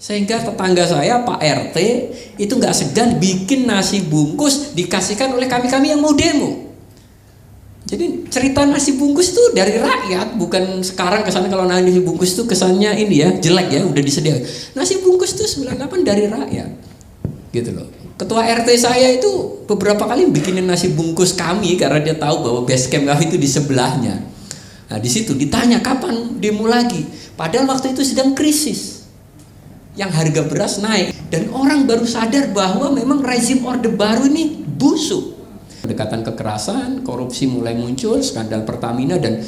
Sehingga tetangga saya Pak RT itu nggak segan bikin nasi bungkus dikasihkan oleh kami-kami yang mau demo. Jadi cerita nasi bungkus itu dari rakyat, bukan sekarang kesannya kalau nasi bungkus itu kesannya ini ya jelek ya, udah disediakan. Nasi bungkus itu 98 dari rakyat, gitu loh. Ketua RT saya itu beberapa kali bikinin nasi bungkus kami karena dia tahu bahwa base camp kami itu di sebelahnya. Nah di situ ditanya kapan demo lagi, padahal waktu itu sedang krisis, yang harga beras naik dan orang baru sadar bahwa memang rezim Orde Baru ini busuk. Pendekatan kekerasan, korupsi mulai muncul, skandal Pertamina dan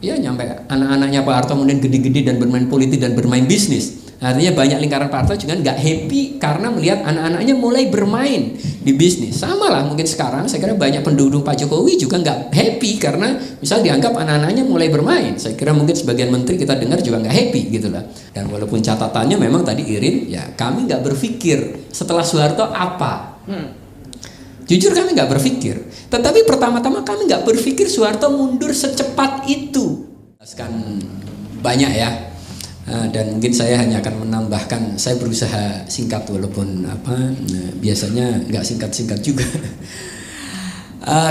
ya nyampe anak-anaknya Pak Harto kemudian gede-gede dan bermain politik dan bermain bisnis. Artinya banyak lingkaran Pak Harto juga nggak happy karena melihat anak-anaknya mulai bermain di bisnis. Sama lah mungkin sekarang saya kira banyak pendukung Pak Jokowi juga nggak happy karena misal dianggap anak-anaknya mulai bermain. Saya kira mungkin sebagian menteri kita dengar juga nggak happy gitu lah. Dan walaupun catatannya memang tadi Irin, ya kami nggak berpikir setelah Soeharto apa. Jujur kami nggak berpikir, tetapi pertama-tama kami nggak berpikir Soeharto mundur secepat itu. Kan banyak ya, dan mungkin saya hanya akan menambahkan. Saya berusaha singkat walaupun biasanya nggak singkat-singkat juga.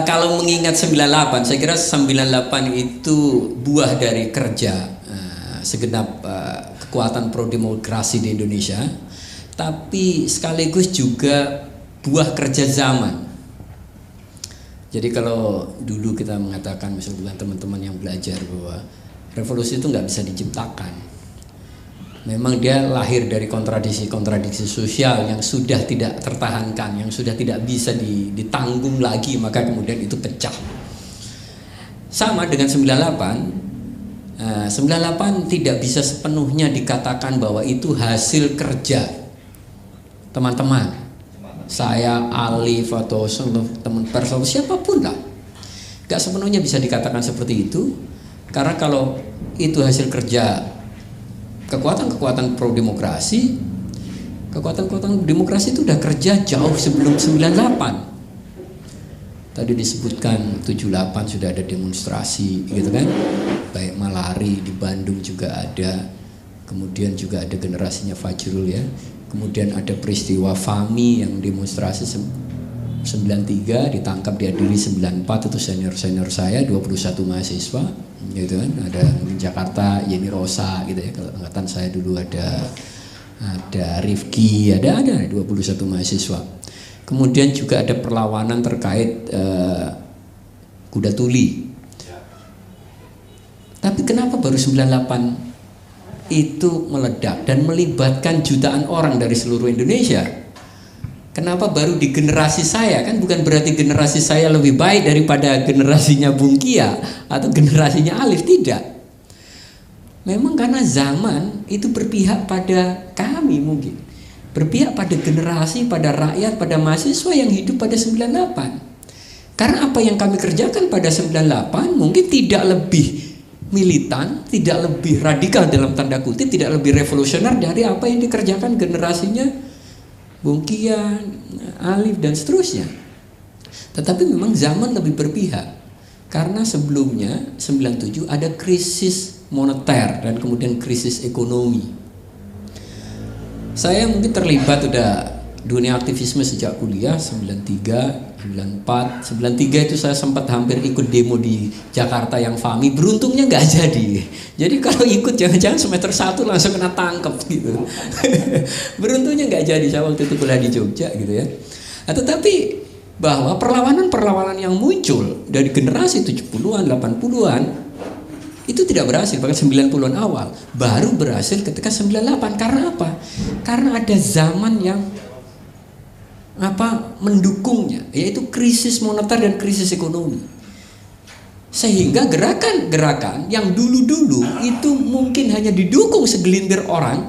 Kalau mengingat 98, saya kira 98 itu buah dari kerja segenap kekuatan pro-demokrasi di Indonesia, tapi sekaligus juga buah kerja zaman. Jadi kalau dulu kita mengatakan misalnya teman-teman yang belajar bahwa revolusi itu nggak bisa diciptakan, memang dia lahir dari kontradiksi-kontradiksi sosial yang sudah tidak tertahankan, yang sudah tidak bisa ditanggung lagi, maka kemudian itu pecah. Sama dengan 98, 98 tidak bisa sepenuhnya dikatakan bahwa itu hasil kerja teman-teman. Saya, Alif, atau teman pers atau siapapun lah, gak sepenuhnya bisa dikatakan seperti itu. Karena kalau itu hasil kerja kekuatan-kekuatan pro-demokrasi, kekuatan-kekuatan demokrasi itu udah kerja jauh sebelum 98. Tadi disebutkan 78 sudah ada demonstrasi gitu kan, baik Malari di Bandung juga ada, kemudian juga ada generasinya Fajrul ya. Kemudian ada peristiwa Fami yang demonstrasi 93, ditangkap diadili 94, itu senior saya 21 mahasiswa gitu kan. Ada di Jakarta Yeni Rosa gitu ya, kalau angkatan saya dulu ada Rifki, ada 21 mahasiswa. Kemudian juga ada perlawanan terkait kuda tuli. Tapi kenapa baru 98 itu meledak dan melibatkan jutaan orang dari seluruh Indonesia? Kenapa baru di generasi saya? Kan bukan berarti generasi saya lebih baik daripada generasinya Bung Kia atau generasinya Alif, tidak. Memang karena zaman itu berpihak pada kami, mungkin berpihak pada generasi, pada rakyat, pada mahasiswa yang hidup pada 98. Karena apa yang kami kerjakan pada 98 mungkin tidak lebih militan, tidak lebih radikal dalam tanda kutip, tidak lebih revolusioner dari apa yang dikerjakan generasinya Bung Kia, Alif dan seterusnya. Tetapi memang zaman lebih berpihak karena sebelumnya 97 ada krisis moneter dan kemudian krisis ekonomi. Saya mungkin terlibat udah dunia aktivisme sejak kuliah 93, 94, 93 itu saya sempat hampir ikut demo di Jakarta yang Fami, beruntungnya nggak jadi. Jadi kalau ikut jangan-jangan semester 1 langsung kena tangkep gitu. Beruntungnya nggak jadi, saya waktu itu kuliah di Jogja gitu ya. Tetapi bahwa perlawanan-perlawanan yang muncul dari generasi 70-an, 80-an itu tidak berhasil, bahkan 90-an awal baru berhasil ketika 98. Karena apa? Karena ada zaman yang mendukungnya, yaitu krisis moneter dan krisis ekonomi. Sehingga gerakan-gerakan yang dulu-dulu itu mungkin hanya didukung segelintir orang,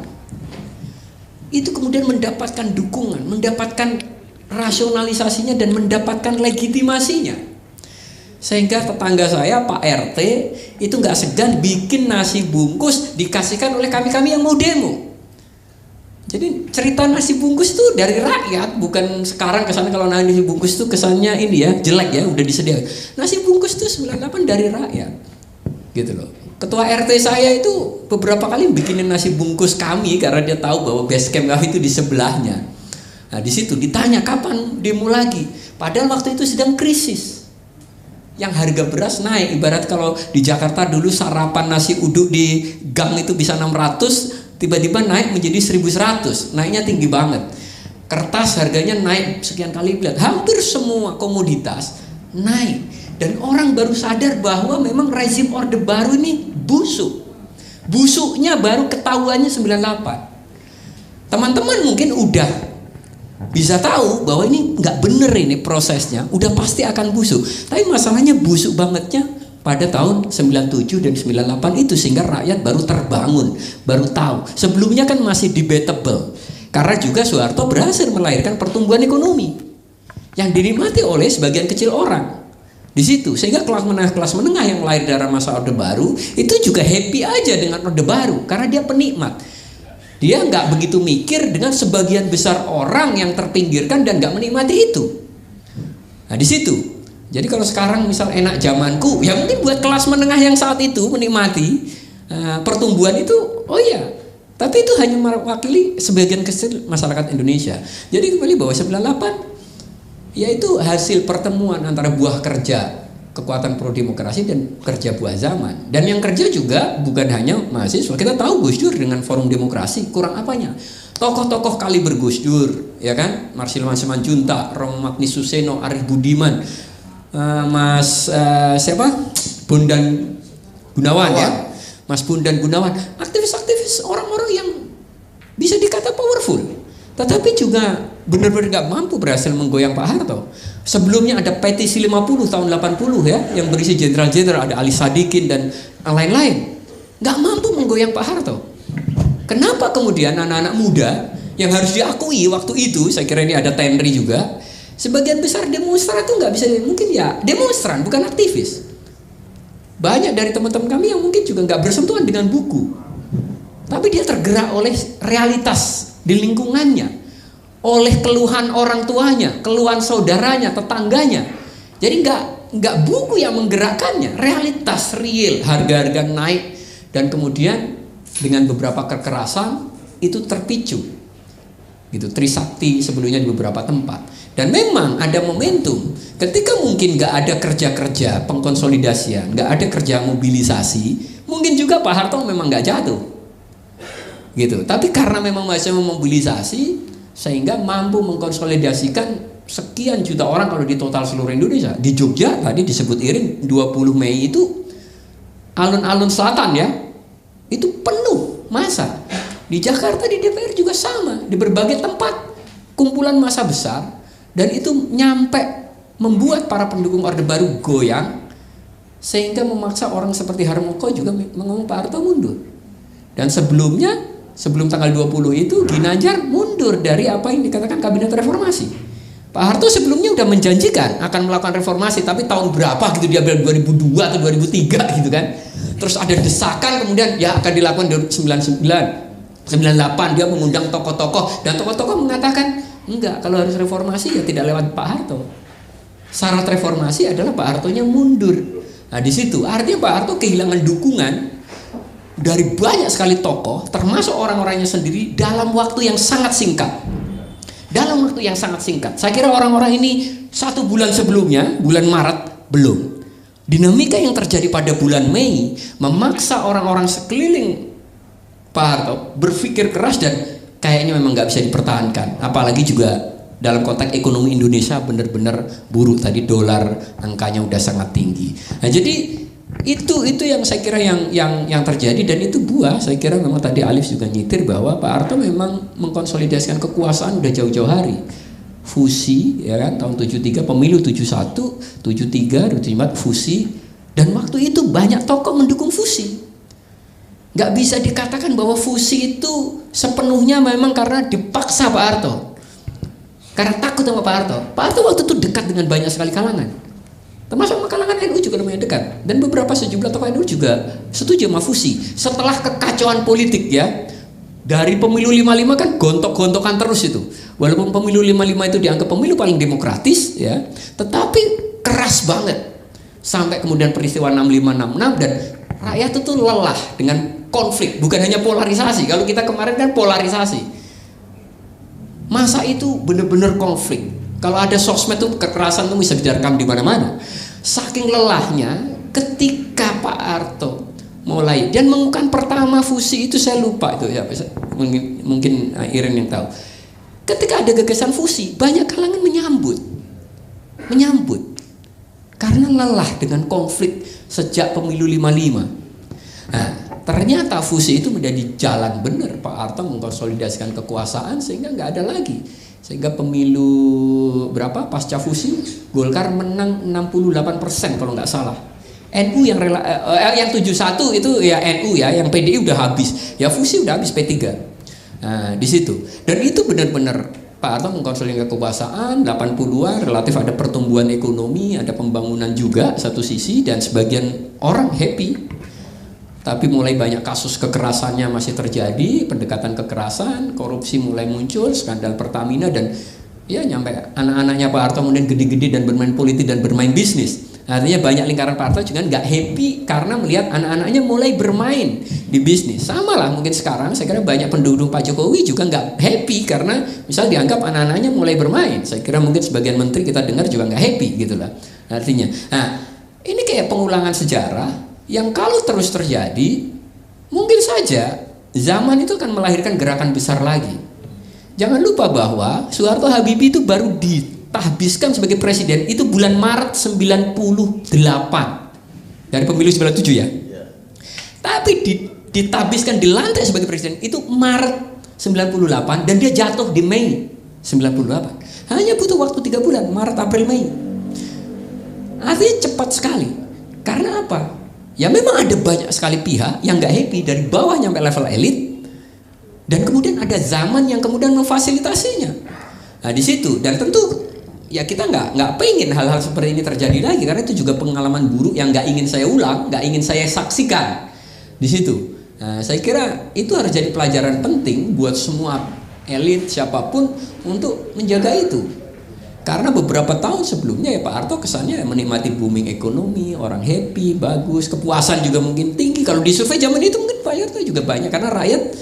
itu kemudian mendapatkan dukungan, mendapatkan rasionalisasinya dan mendapatkan legitimasinya. Sehingga tetangga saya Pak RT itu nggak segan bikin nasi bungkus dikasihkan oleh kami-kami yang mau demo. Jadi cerita nasi bungkus itu dari rakyat, bukan sekarang kesannya kalau nasi bungkus itu kesannya ini ya jelek ya, udah disediakan. Nasi bungkus itu 98 dari rakyat, gitu loh. Ketua RT saya itu beberapa kali bikinin nasi bungkus kami karena dia tahu bahwa base camp kami itu di sebelahnya. Nah di situ ditanya kapan demo lagi. Padahal waktu itu sedang krisis. Yang harga beras naik. Ibarat kalau di Jakarta dulu sarapan nasi uduk di gang itu bisa 600, tiba-tiba naik menjadi 1100. Naiknya tinggi banget. Kertas harganya naik sekian kali lipat. Hampir semua komoditas naik. Dan orang baru sadar bahwa memang rezim Orde Baru ini busuk. Busuknya baru ketahuannya 98. Teman-teman mungkin udah bisa tahu bahwa ini nggak bener ini prosesnya, udah pasti akan busuk. Tapi masalahnya busuk bangetnya pada tahun 97 dan 98 itu, sehingga rakyat baru terbangun, baru tahu. Sebelumnya kan masih debatable. Karena juga Soeharto berhasil melahirkan pertumbuhan ekonomi yang dinikmati oleh sebagian kecil orang. Di situ, sehingga kelas menengah yang lahir dari masa Orde Baru itu juga happy aja dengan Orde Baru karena dia penikmat. Dia nggak begitu mikir dengan sebagian besar orang yang terpinggirkan dan nggak menikmati itu. Nah di situ. Jadi kalau sekarang misal enak zamanku, ya mungkin buat kelas menengah yang saat itu menikmati pertumbuhan itu, oh ya. Tapi itu hanya mewakili sebagian kecil masyarakat Indonesia. Jadi kembali bahwa 98 yaitu hasil pertemuan antara buah kerja kekuatan pro demokrasi dan kerja buah zaman. Dan yang kerja juga bukan hanya mahasiswa. Kita tahu Gus Dur dengan Forum Demokrasi kurang apanya. Tokoh-tokoh kaliber Gus Dur, ya kan? Marsilman Simanjuntak, Romo Magnis Suseno, Arif Budiman, Mas siapa? Bondan Gunawan ya. Mas Bondan Gunawan, aktivis-aktivis orang-orang yang bisa dikata powerful. Tetapi juga benar-benar nggak mampu berhasil menggoyang Pak Harto. Sebelumnya ada petisi 50 tahun 80 ya, yang berisi jenderal-jenderal, ada Ali Sadikin dan lain-lain. Nggak mampu menggoyang Pak Harto. Kenapa kemudian anak-anak muda yang harus diakui waktu itu, saya kira ini ada Tenri juga, sebagian besar demonstran itu nggak bisa, mungkin ya demonstran bukan aktivis. Banyak dari teman-teman kami yang mungkin juga nggak bersentuhan dengan buku, tapi dia tergerak oleh realitas di lingkungannya, oleh keluhan orang tuanya, keluhan saudaranya, tetangganya. Jadi nggak buku yang menggerakkannya, realitas real, harga-harga naik, dan kemudian dengan beberapa kekerasan itu terpicu, gitu. Trisakti sebelumnya di beberapa tempat, dan memang ada momentum ketika mungkin nggak ada kerja-kerja pengkonsolidasian, nggak ada kerja mobilisasi, mungkin juga Pak Harto memang nggak jatuh. Gitu. Tapi karena memang masih memobilisasi sehingga mampu mengkonsolidasikan sekian juta orang kalau di total seluruh Indonesia. Di Jogja tadi disebut Irin 20 Mei itu alun-alun selatan ya, itu penuh massa. Di Jakarta di DPR juga sama, di berbagai tempat kumpulan massa besar, dan itu nyampe membuat para pendukung Orde Baru goyang sehingga memaksa orang seperti Harmoko juga mengomong Pak Harto mundur. Dan sebelumnya, sebelum tanggal 20 itu Ginanjar mundur dari apa yang dikatakan kabinet reformasi. Pak Harto sebelumnya udah menjanjikan akan melakukan reformasi, tapi tahun berapa gitu, dia bilang 2002 atau 2003 gitu kan. Terus ada desakan kemudian ya akan dilakukan 99, 98, dia mengundang tokoh-tokoh dan tokoh-tokoh mengatakan enggak, kalau harus reformasi ya tidak lewat Pak Harto. Syarat reformasi adalah Pak Hartonya mundur. Nah di situ artinya Pak Harto kehilangan dukungan dari banyak sekali tokoh, termasuk orang-orangnya sendiri dalam waktu yang sangat singkat. Dalam waktu yang sangat singkat. Saya kira orang-orang ini 1 bulan sebelumnya, bulan Maret, belum. Dinamika yang terjadi pada bulan Mei memaksa orang-orang sekeliling Pak Harto berpikir keras dan kayaknya memang nggak bisa dipertahankan. Apalagi juga dalam konteks ekonomi Indonesia benar-benar buruk, tadi dolar angkanya udah sangat tinggi. Nah jadi itu yang saya kira yang terjadi, dan itu buah. Saya kira memang tadi Alif juga nyitir bahwa Pak Harto memang mengkonsolidasikan kekuasaan udah jauh-jauh hari. Fusi ya kan tahun 73, pemilu 71, 73, 74 fusi, dan waktu itu banyak tokoh mendukung fusi. Nggak bisa dikatakan bahwa fusi itu sepenuhnya memang karena dipaksa Pak Harto, karena takut sama Pak Harto. Pak Harto waktu itu dekat dengan banyak sekali kalangan, termasuk kalangan NU juga lumayan dekat, dan beberapa sejumlah tokoh NU juga setuju sama fusi. Setelah kekacauan politik ya, dari pemilu 55 kan gontok-gontokan terus itu. Walaupun pemilu 55 itu dianggap pemilu paling demokratis ya, tetapi keras banget. Sampai kemudian peristiwa 65 66 dan Rakyat itu lelah dengan konflik, bukan hanya polarisasi. Kalau kita kemarin kan polarisasi. Masa itu benar-benar konflik. Kalau ada sosmed tuh kekerasan tuh bisa direkam di mana-mana. Saking lelahnya ketika Pak Harto mulai dan mengumumkan pertama fusi itu, saya lupa itu ya, mungkin Irin yang tahu. Ketika ada gagasan fusi, banyak kalangan menyambut karena lelah dengan konflik sejak pemilu 55. Nah, ternyata fusi itu menjadi jalan benar Pak Harto mengkonsolidasikan kekuasaan sehingga nggak ada lagi. Sehingga pemilu berapa pasca fusi Golkar menang 68% kalau nggak salah. NU yang yang 71 itu ya NU ya, yang PDI udah habis, ya fusi udah habis P3. Nah, di situ. Dan itu benar-benar Pak Harto mengkonsolidasikan kekuasaan. 80-an relatif ada pertumbuhan ekonomi, ada pembangunan juga satu sisi, dan sebagian orang happy. Tapi mulai banyak kasus kekerasannya masih terjadi, pendekatan kekerasan, korupsi mulai muncul, skandal Pertamina, dan ya nyampe anak-anaknya Pak Harto kemudian gede-gede dan bermain politik dan bermain bisnis. Artinya banyak lingkaran Pak Harto juga nggak happy karena melihat anak-anaknya mulai bermain di bisnis. Sama lah mungkin sekarang saya kira banyak pendukung Pak Jokowi juga nggak happy karena misal dianggap anak-anaknya mulai bermain. Saya kira mungkin sebagian menteri kita dengar juga nggak happy gitulah artinya. Nah, ini kayak pengulangan sejarah yang kalau terus terjadi mungkin saja zaman itu akan melahirkan gerakan besar lagi. Jangan lupa bahwa Soeharto Habibie itu baru ditahbiskan sebagai presiden itu bulan Maret 98 dari pemilu 97 ya. Tapi ditahbiskan dilantik sebagai presiden itu Maret 98 dan dia jatuh di Mei 98. Hanya butuh waktu 3 bulan, Maret, April, Mei. Artinya cepat sekali. Karena apa? Ya memang ada banyak sekali pihak yang nggak happy dari bawah sampai level elit, dan kemudian ada zaman yang kemudian memfasilitasinya. Nah di situ, dan tentu ya kita nggak pengen hal-hal seperti ini terjadi lagi karena itu juga pengalaman buruk yang nggak ingin saya ulang, nggak ingin saya saksikan di situ. Nah saya kira itu harus jadi pelajaran penting buat semua elit siapapun untuk menjaga itu. Karena beberapa tahun sebelumnya ya Pak Harto kesannya menikmati booming ekonomi, orang happy, bagus, kepuasan juga mungkin tinggi. Kalau di survei zaman itu mungkin Pak Harto juga banyak karena rakyat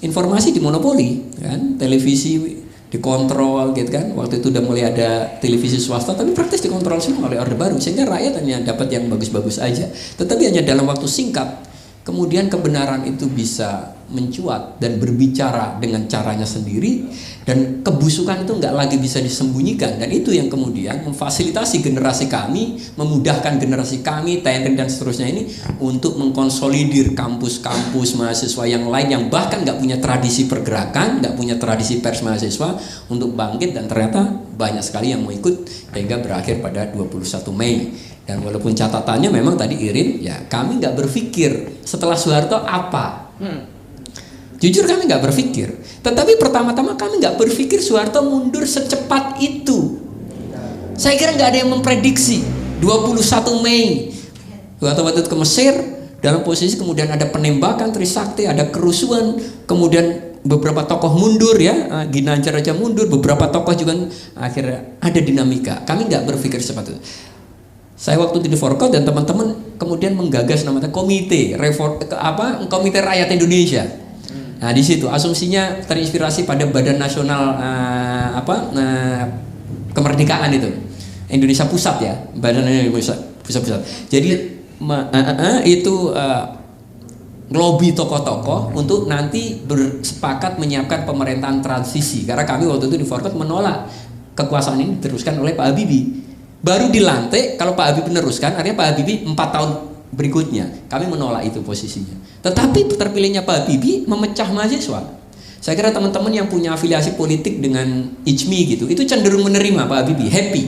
informasi dimonopoli, kan, televisi dikontrol gitu kan. Waktu itu udah mulai ada televisi swasta tapi praktis dikontrol semua oleh Orde Baru sehingga rakyat hanya dapat yang bagus-bagus aja. Tetapi hanya dalam waktu singkat kemudian kebenaran itu bisa mencuat dan berbicara dengan caranya sendiri, dan kebusukan itu nggak lagi bisa disembunyikan, dan itu yang kemudian memfasilitasi generasi kami, memudahkan generasi kami, TNI dan seterusnya ini untuk mengkonsolidir kampus-kampus mahasiswa yang lain yang bahkan nggak punya tradisi pergerakan, nggak punya tradisi pers mahasiswa untuk bangkit, dan ternyata banyak sekali yang mau ikut sehingga berakhir pada 21 Mei. Dan walaupun catatannya memang tadi Irin, ya kami nggak berpikir setelah Soeharto apa. Jujur kami nggak berpikir. Tetapi pertama-tama kami nggak berpikir Soeharto mundur secepat itu. Saya kira nggak ada yang memprediksi 21 Mei Soeharto waktu itu ke Mesir dalam posisi kemudian ada penembakan Trisakti, ada kerusuhan, kemudian beberapa tokoh mundur ya, Ginanjar aja mundur, beberapa tokoh juga akhirnya ada dinamika. Kami nggak berpikir seperti itu. Saya waktu di Forkot dan teman-teman kemudian menggagas namanya Komite Rakyat Indonesia. Nah di situ asumsinya terinspirasi pada Badan Nasional Kemerdekaan itu, Indonesia Pusat ya, Badan Indonesia Pusat. Jadi itu lobby tokoh-tokoh untuk nanti bersepakat menyiapkan pemerintahan transisi. Karena kami waktu itu di Forkot menolak kekuasaan ini diteruskan oleh Pak Habibie. Baru dilantik, kalau Pak Habibie meneruskan, artinya Pak Habibie 4 tahun berikutnya. Kami menolak itu posisinya. Tetapi terpilihnya Pak Habibie memecah mahasiswa. Saya kira teman-teman yang punya afiliasi politik dengan IJMI gitu, itu cenderung menerima Pak Habibie, happy.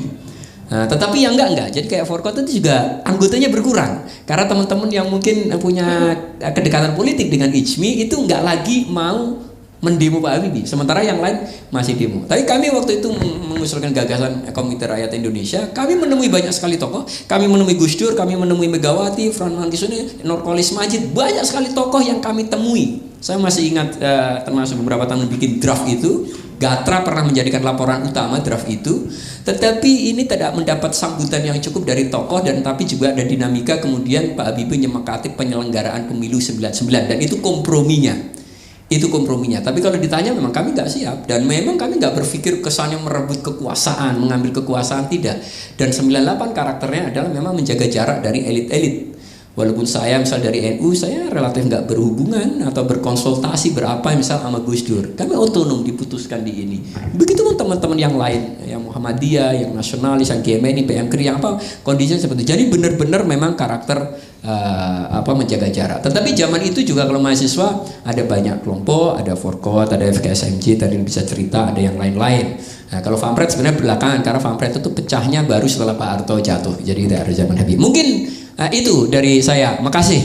Nah, tetapi yang enggak. Jadi kayak Forkot itu juga anggotanya berkurang. Karena teman-teman yang mungkin punya kedekatan politik dengan IJMI itu enggak lagi mau mendemo Pak Habibie, sementara yang lain masih demo. Tapi kami waktu itu mengusulkan gagasan Komite Rakyat Indonesia. Kami menemui banyak sekali tokoh. Kami menemui Gus Dur, kami menemui Megawati, Frans Mangkisuni, Nurkolis Majid. Banyak sekali tokoh yang kami temui Saya masih ingat termasuk beberapa tahun bikin draft itu, Gatra pernah menjadikan laporan utama draft itu, tetapi ini tidak mendapat sambutan yang cukup dari tokoh, dan tapi juga ada dinamika kemudian Pak Habibie nyemekati penyelenggaraan pemilu 99, dan itu komprominya. Itu komprominya. Tapi kalau ditanya memang kami nggak siap, dan memang kami nggak berpikir kesannya merebut kekuasaan, mengambil kekuasaan, tidak. Dan 98 karakternya adalah memang menjaga jarak dari elit-elit. Walaupun saya misal dari NU, saya relatif nggak berhubungan atau berkonsultasi berapa misal sama Gus Dur. Kami otonom diputuskan di ini. Begitu pun teman-teman yang lain, yang Muhammadiyah, yang nasionalis, yang GMI, PMKRI, yang apa, kondisinya seperti itu. Jadi benar-benar memang karakter menjaga jarak. Tetapi zaman itu juga kalau mahasiswa ada banyak kelompok, ada Forkot, ada FKSMJ, tadi bisa cerita, ada yang lain-lain. Nah, kalau Fampret sebenarnya belakangan, karena Fampret itu pecahnya baru setelah Pak Harto jatuh. Jadi tidak ada zaman Habib. Mungkin itu dari saya. Makasih.